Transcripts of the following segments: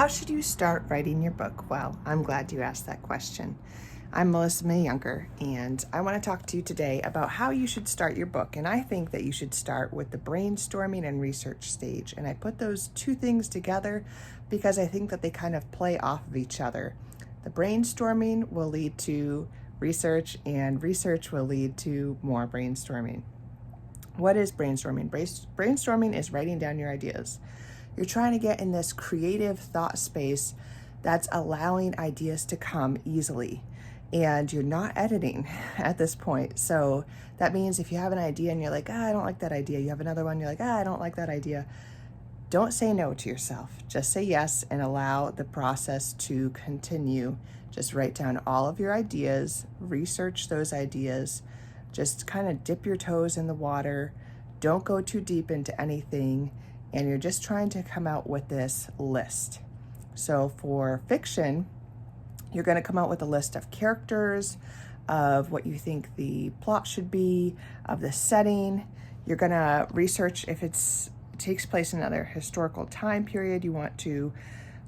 How should you start writing your book? Well, I'm glad you asked that question. I'm Melissa May Younger, and I want to talk to you today about how you should start your book. And I think that you should start with the brainstorming and research stage. And I put those two things together because I think that they kind of play off of each other. The brainstorming will lead to research, and research will lead to more brainstorming. What is brainstorming? Brainstorming is writing down your ideas. You're trying to get in this creative thought space that's allowing ideas to come easily. And you're not editing at this point. So that means if you have an idea and you're like, I don't like that idea. You have another one, you're like, I don't like that idea. Don't say no to yourself. Just say yes and allow the process to continue. Just write down all of your ideas, research those ideas, just kind of dip your toes in the water. Don't go too deep into anything. And you're just trying to come out with this list. So for fiction, you're going to come out with a list of characters, of what you think the plot should be, of the setting. You're going to research if it takes place in another historical time period. You want to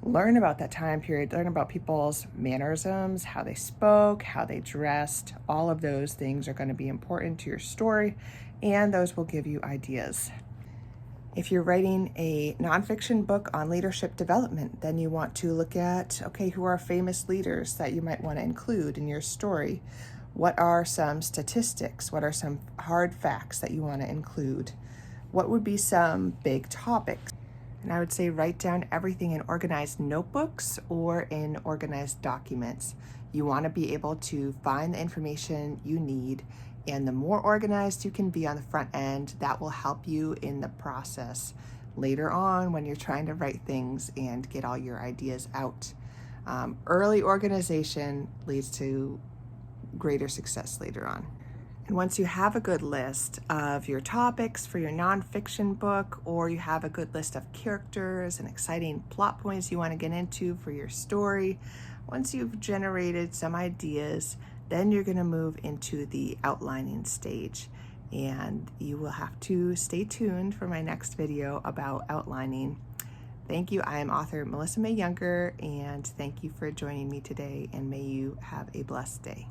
learn about that time period, learn about people's mannerisms, how they spoke, how they dressed. All of those things are going to be important to your story, and those will give you ideas. If you're writing a nonfiction book on leadership development, then you want to look at, okay, who are famous leaders that you might want to include in your story? What are some statistics? What are some hard facts that you want to include? What would be some big topics? And I would say write down everything in organized notebooks or in organized documents. You want to be able to find the information you need, and the more organized you can be on the front end, that will help you in the process later on when you're trying to write things and get all your ideas out. Early organization leads to greater success later on. And once you have a good list of your topics for your nonfiction book, or you have a good list of characters and exciting plot points you want to get into for your story, once you've generated some ideas, then you're going to move into the outlining stage. And you will have to stay tuned for my next video about outlining. Thank you. I am author Melissa May Younger, and thank you for joining me today, and may you have a blessed day.